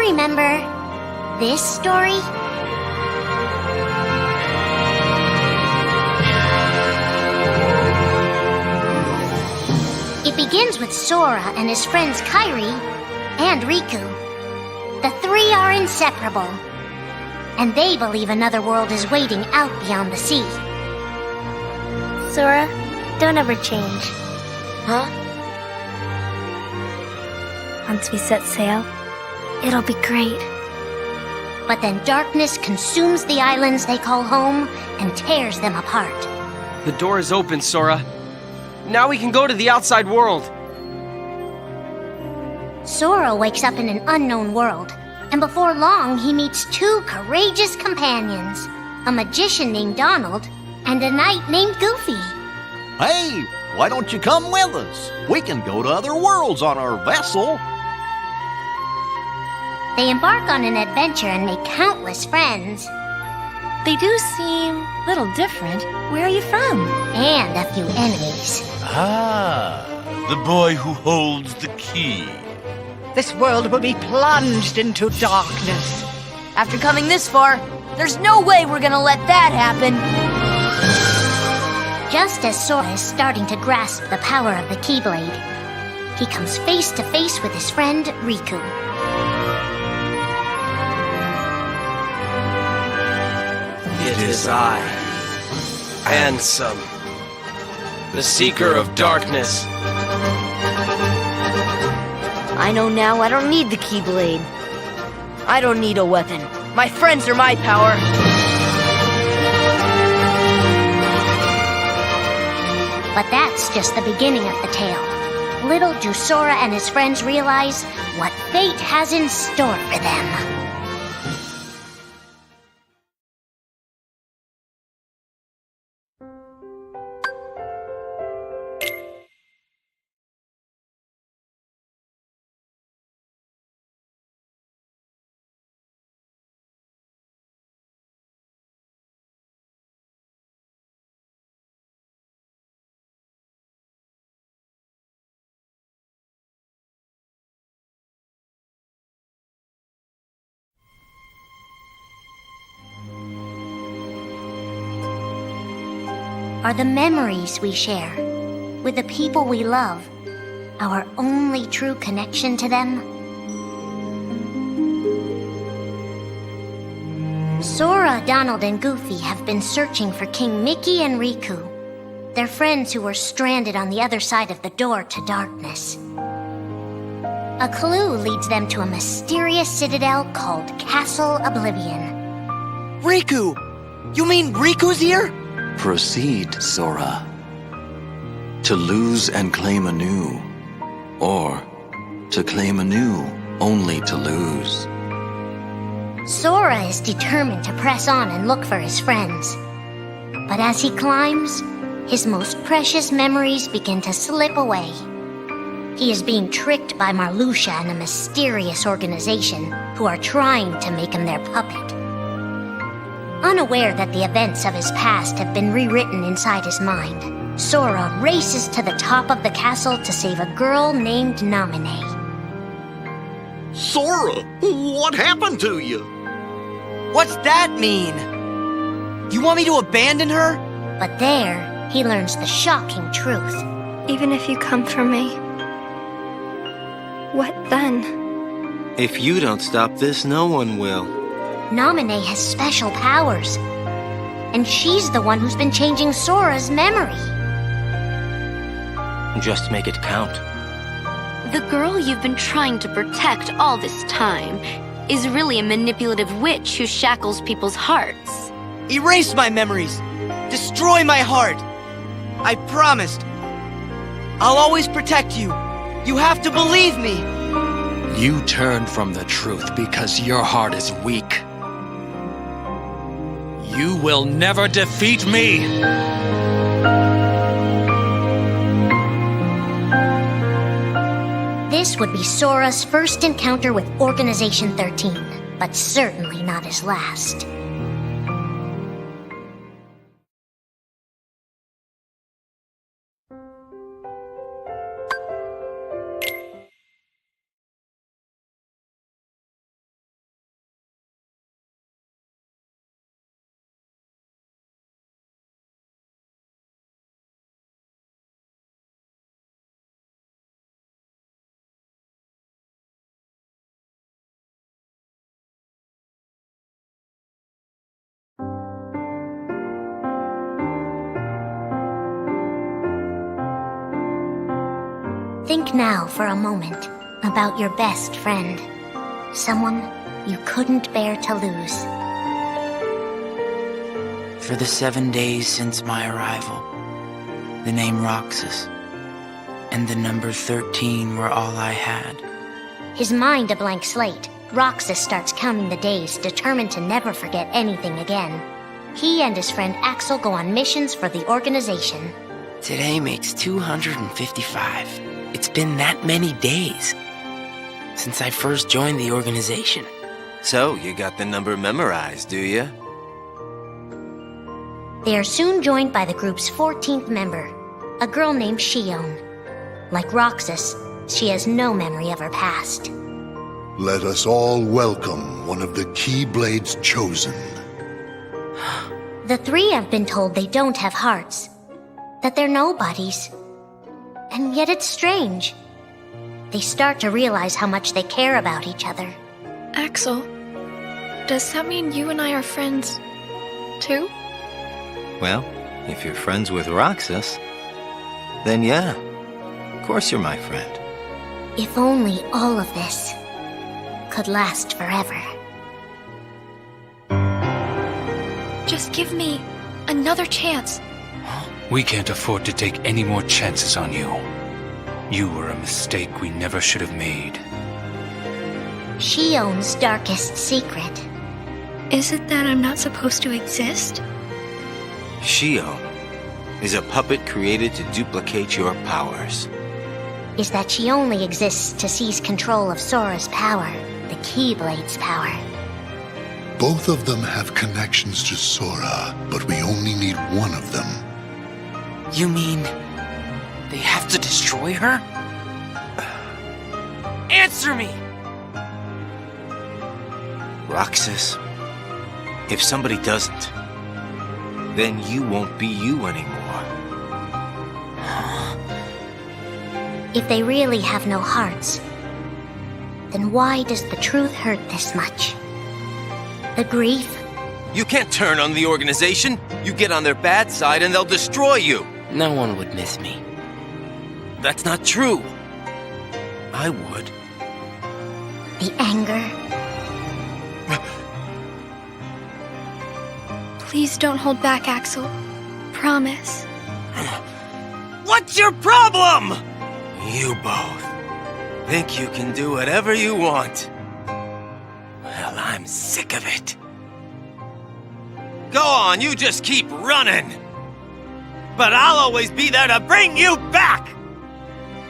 remember this story? It begins with Sora and his friends Kairi and Riku. The three are inseparable, and they believe another world is waiting out beyond the sea. Sora, don't ever change. Huh? Once we set sail, it'll be great. But then darkness consumes the islands they call home and tears them apart. The door is open, Sora. Now we can go to the outside world. Sora wakes up in an unknown world, and before long he meets two courageous companions, a magician named Donald and a knight named Goofy. Hey, why don't you come with us? We can go to other worlds on our vessel. They embark on an adventure and make countless friends. They do seem a little different. Where are you from? And a few enemies. Ah, the boy who holds the key. This world will be plunged into darkness. After coming this far, there's no way we're gonna let that happen. Just as Sora is starting to grasp the power of the Keyblade, he comes face to face with his friend Riku. It is I, Ansem, the Seeker of Darkness. I know now I don't need the Keyblade. I don't need a weapon. My friends are my power. But that's just the beginning of the tale. Little do Sora and his friends realize what fate has in store for them. Are the memories we share with the people we love our only true connection to them? Sora, Donald, and Goofy have been searching for King Mickey and Riku, their friends who were stranded on the other side of the door to darkness. A clue leads them to a mysterious citadel called Castle Oblivion. Riku! You mean Riku's here? Proceed, Sora. To lose and claim anew, or to claim anew only to lose. Sora is determined to press on and look for his friends. But as he climbs, his most precious memories begin to slip away. He is being tricked by Marluxia and a mysterious organization who are trying to make him their puppet. Unaware that the events of his past have been rewritten inside his mind, Sora races to the top of the castle to save a girl named Naminé. Sora, what happened to you? What's that mean? You want me to abandon her? But there, he learns the shocking truth. Even if you come for me, what then? If you don't stop this, no one will. Naminé has special powers, and she's the one who's been changing Sora's memory. Just make it count. The girl you've been trying to protect all this time is really a manipulative witch who shackles people's hearts. Erase my memories. Destroy my heart. I promised. I'll always protect you. You have to believe me. You turned from the truth because your heart is weak. You will never defeat me! This would be Sora's first encounter with Organization 13, but certainly not his last. Think now for a moment about your best friend. Someone you couldn't bear to lose. For the 7 days since my arrival, the name Roxas and the number 13 were all I had. His mind a blank slate, Roxas starts counting the days, determined to never forget anything again. He and his friend Axel go on missions for the organization. Today makes 255. It's been that many days since I first joined the organization. So, you got the number memorized, do you? They are soon joined by the group's 14th member, a girl named Shion. Like Roxas, she has no memory of her past. Let us all welcome one of the Keyblades chosen. The three have been told they don't have hearts, that they're nobodies. And yet it's strange. They start to realize how much they care about each other. Axel, does that mean you and I are friends, too? Well, if you're friends with Roxas, then yeah, of course you're my friend. If only all of this could last forever. Just give me another chance. We can't afford to take any more chances on you. You were a mistake we never should have made. Shion's darkest secret. Is it that I'm not supposed to exist? Shion is a puppet created to duplicate your powers. Is that she only exists to seize control of Sora's power, the Keyblade's power. Both of them have connections to Sora, but we only need one of them. You mean they have to destroy her? Answer me! Roxas, if somebody doesn't, then you won't be you anymore. If they really have no hearts, then why does the truth hurt this much? The grief? You can't turn on the organization. You get on their bad side and they'll destroy you. No one would miss me. That's not true. I would. The anger? Please don't hold back, Axel. Promise. What's your problem? You both think you can do whatever you want. Well, I'm sick of it. Go on, you just keep running. But I'll always be there to bring you back!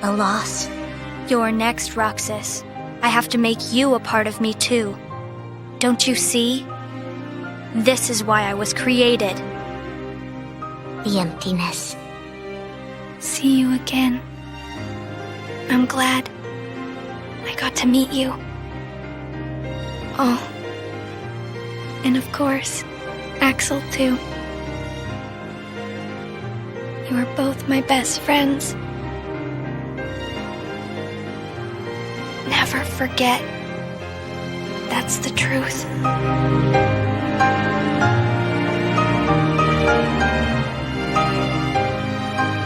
The loss? You're next, Roxas. I have to make you a part of me, too. Don't you see? This is why I was created. The emptiness. See you again. I'm glad I got to meet you. Oh. And of course, Axel, too. You are both my best friends. Never forget. That's the truth.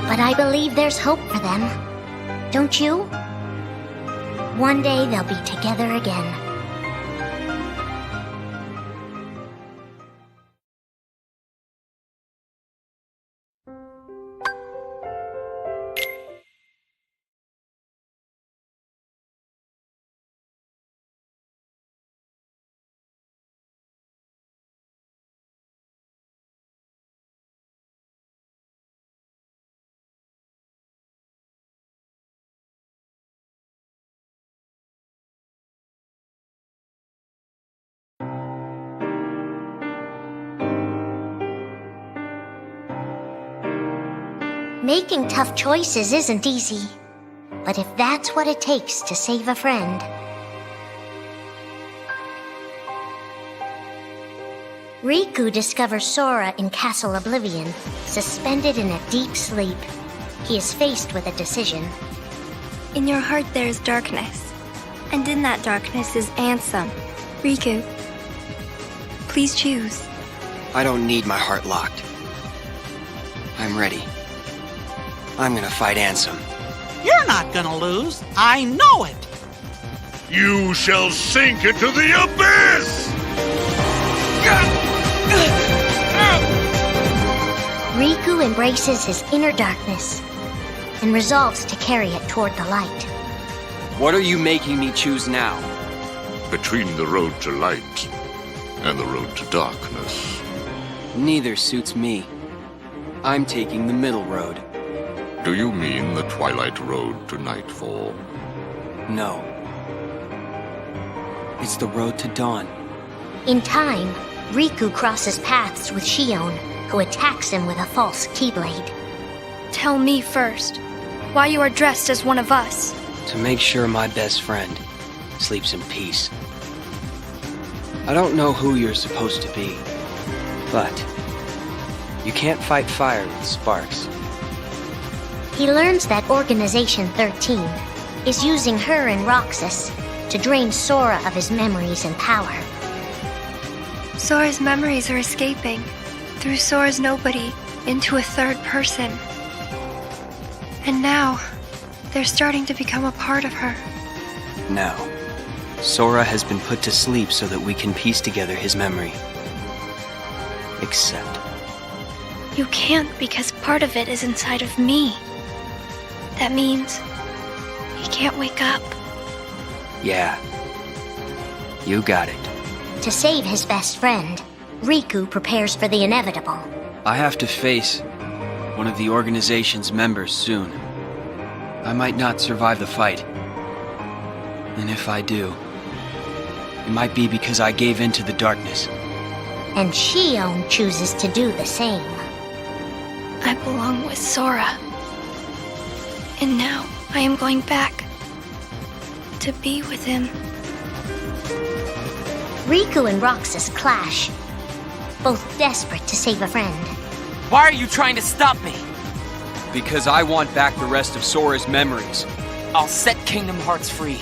But I believe there's hope for them. Don't you? One day they'll be together again. Making tough choices isn't easy, but if that's what it takes to save a friend... Riku discovers Sora in Castle Oblivion, suspended in a deep sleep. He is faced with a decision. In your heart there is darkness, and in that darkness is Ansem. Riku, please choose. I don't need my heart locked. I'm ready. I'm gonna fight Ansem. You're not gonna lose. I know it. You shall sink into the abyss! Riku embraces his inner darkness and resolves to carry it toward the light. What are you making me choose now? Between the road to light and the road to darkness. Neither suits me. I'm taking the middle road. Do you mean the twilight road to nightfall? No. It's the road to dawn. In time, Riku crosses paths with Shion, who attacks him with a false Keyblade. Tell me first, why you are dressed as one of us. To make sure my best friend sleeps in peace. I don't know who you're supposed to be, but you can't fight fire with sparks. He learns that Organization 13 is using her and Roxas to drain Sora of his memories and power. Sora's memories are escaping through Sora's nobody into a third person. And now, they're starting to become a part of her. Now, Sora has been put to sleep so that we can piece together his memory. Except... You can't because part of it is inside of me. That means he can't wake up. Yeah. You got it. To save his best friend, Riku prepares for the inevitable. I have to face one of the organization's members soon. I might not survive the fight. And if I do, it might be because I gave in to the darkness. And Shion chooses to do the same. I belong with Sora. And now I am going back to be with him. Riku and Roxas clash, both desperate to save a friend. Why are you trying to stop me? Because I want back the rest of Sora's memories. I'll set Kingdom Hearts free.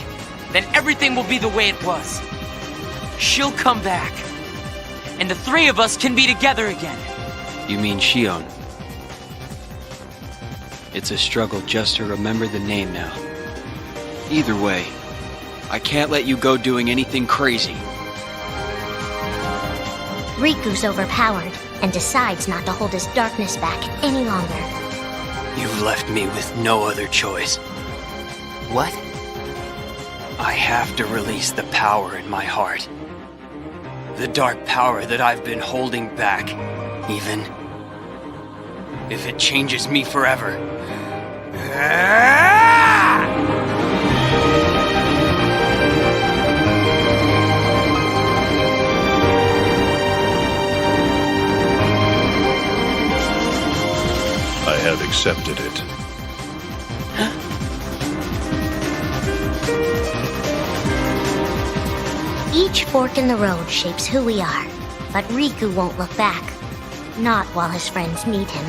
Then everything will be the way it was. She'll come back. And the three of us can be together again. You mean Shion? It's a struggle just to remember the name now. Either way, I can't let you go doing anything crazy. Riku's overpowered and decides not to hold his darkness back any longer. You've left me with no other choice. What? I have to release the power in my heart. The dark power that I've been holding back, even if it changes me forever. I have accepted it. Each fork in the road shapes who we are, but Riku won't look back. Not while his friends need him.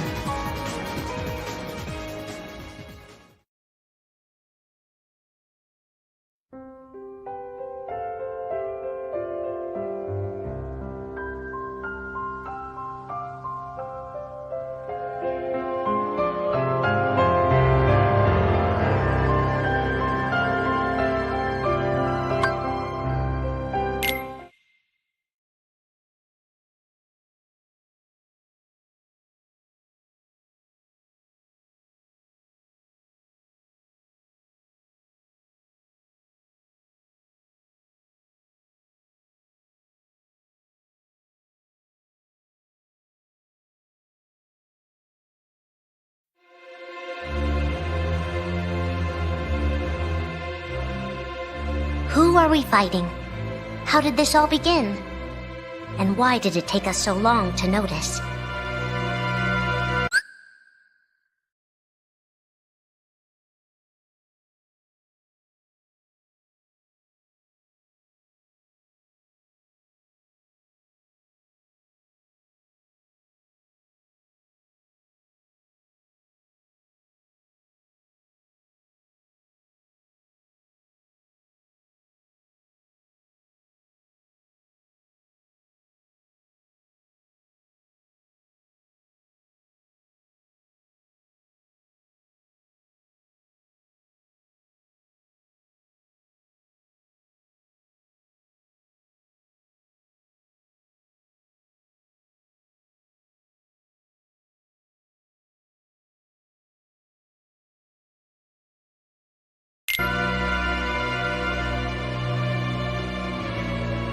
Who are we fighting? How did this all begin? And why did it take us so long to notice?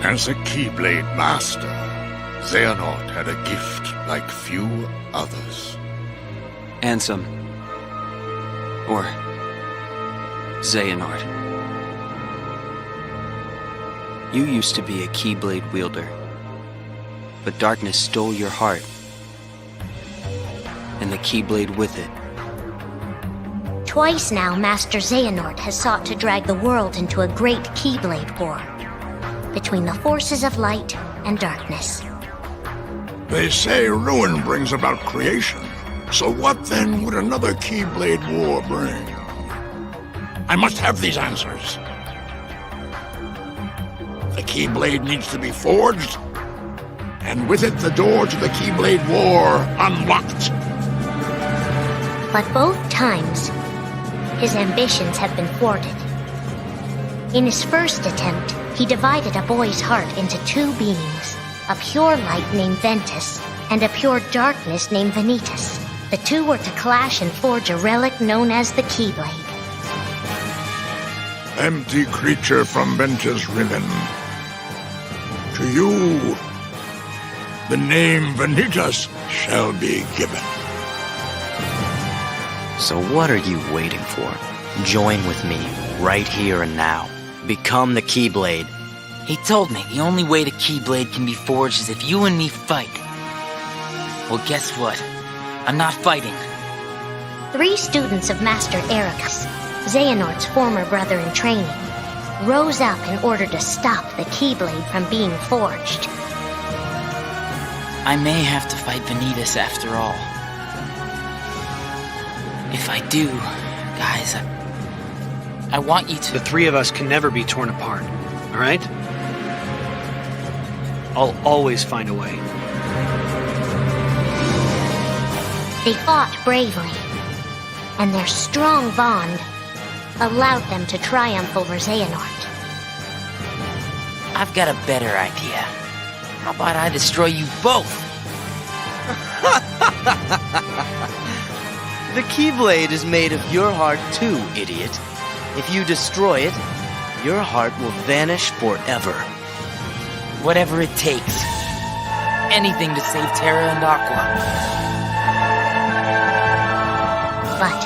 As a Keyblade master, Xehanort had a gift like few others. Ansem. Or Xehanort. You used to be a Keyblade wielder, but darkness stole your heart, and the Keyblade with it. Twice now, Master Xehanort has sought to drag the world into a great Keyblade war between the forces of light and darkness. They say ruin brings about creation. So what then would another Keyblade war bring? I must have these answers. The Keyblade needs to be forged, and with it the door to the Keyblade war unlocked. But both times, his ambitions have been thwarted. In his first attempt, he divided a boy's heart into two beings, a pure light named Ventus and a pure darkness named Vanitas. The two were to clash and forge a relic known as the Keyblade. Empty creature from Ventus Riven. To you, the name Vanitas shall be given. So what are you waiting for? Join with me, right here and now. Become the Keyblade. He told me the only way the Keyblade can be forged is if you and me fight. Well, guess what? I'm not fighting. 3 students of Master Ericus, Xehanort's former brother in training, rose up in order to stop the Keyblade from being forged. I may have to fight Vanitas after all. If I do, guys, I want you to... The 3 of us can never be torn apart, all right? I'll always find a way. They fought bravely, and their strong bond allowed them to triumph over Xehanort. I've got a better idea. How about I destroy you both? The Keyblade is made of your heart too, idiot. If you destroy it, your heart will vanish forever. Whatever it takes. Anything to save Terra and Aqua. But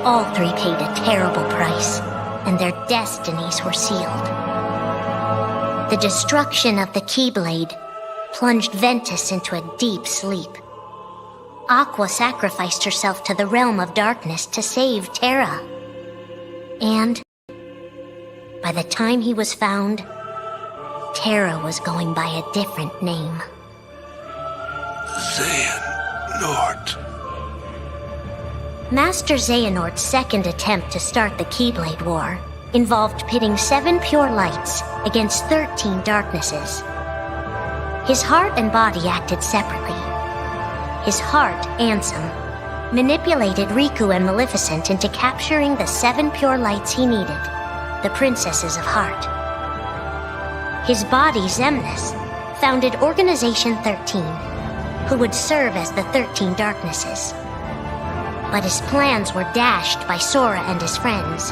all 3 paid a terrible price, and their destinies were sealed. The destruction of the Keyblade plunged Ventus into a deep sleep. Aqua sacrificed herself to the realm of darkness to save Terra. And by the time he was found, Terra was going by a different name. Xehanort. Master Xehanort's second attempt to start the Keyblade War involved pitting 7 pure lights against 13 darknesses. His heart and body acted separately. His heart, Ansem, manipulated Riku and Maleficent into capturing the 7 pure lights he needed, the Princesses of Heart. His body, Xemnas, founded Organization 13, who would serve as the 13 darknesses. But his plans were dashed by Sora and his friends,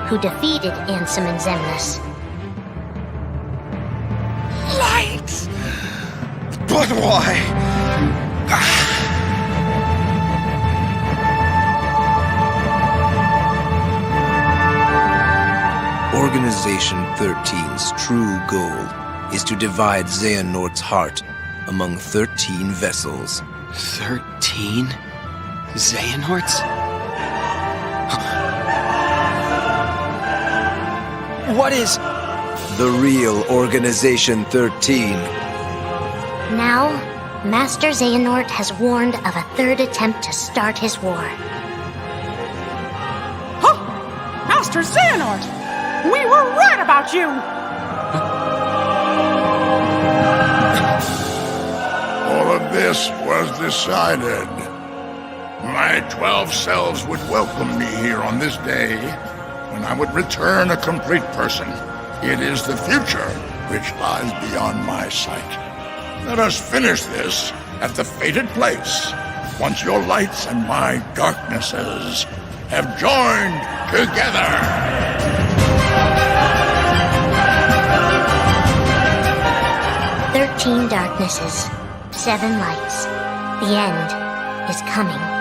who defeated Ansem and Xemnas. Lights! But why? Organization 13's true goal is to divide Xehanort's heart among 13 vessels. 13? Xehanorts? What is... The real Organization 13. Now, Master Xehanort has warned of a 3rd attempt to start his war. Huh! Master Xehanort! We were right about you! All of this was decided. My 12 selves would welcome me here on this day, when I would return a complete person. It is the future which lies beyond my sight. Let us finish this at the fated place, once your lights and my darknesses have joined together. 13 darknesses, 7 lights. The end is coming.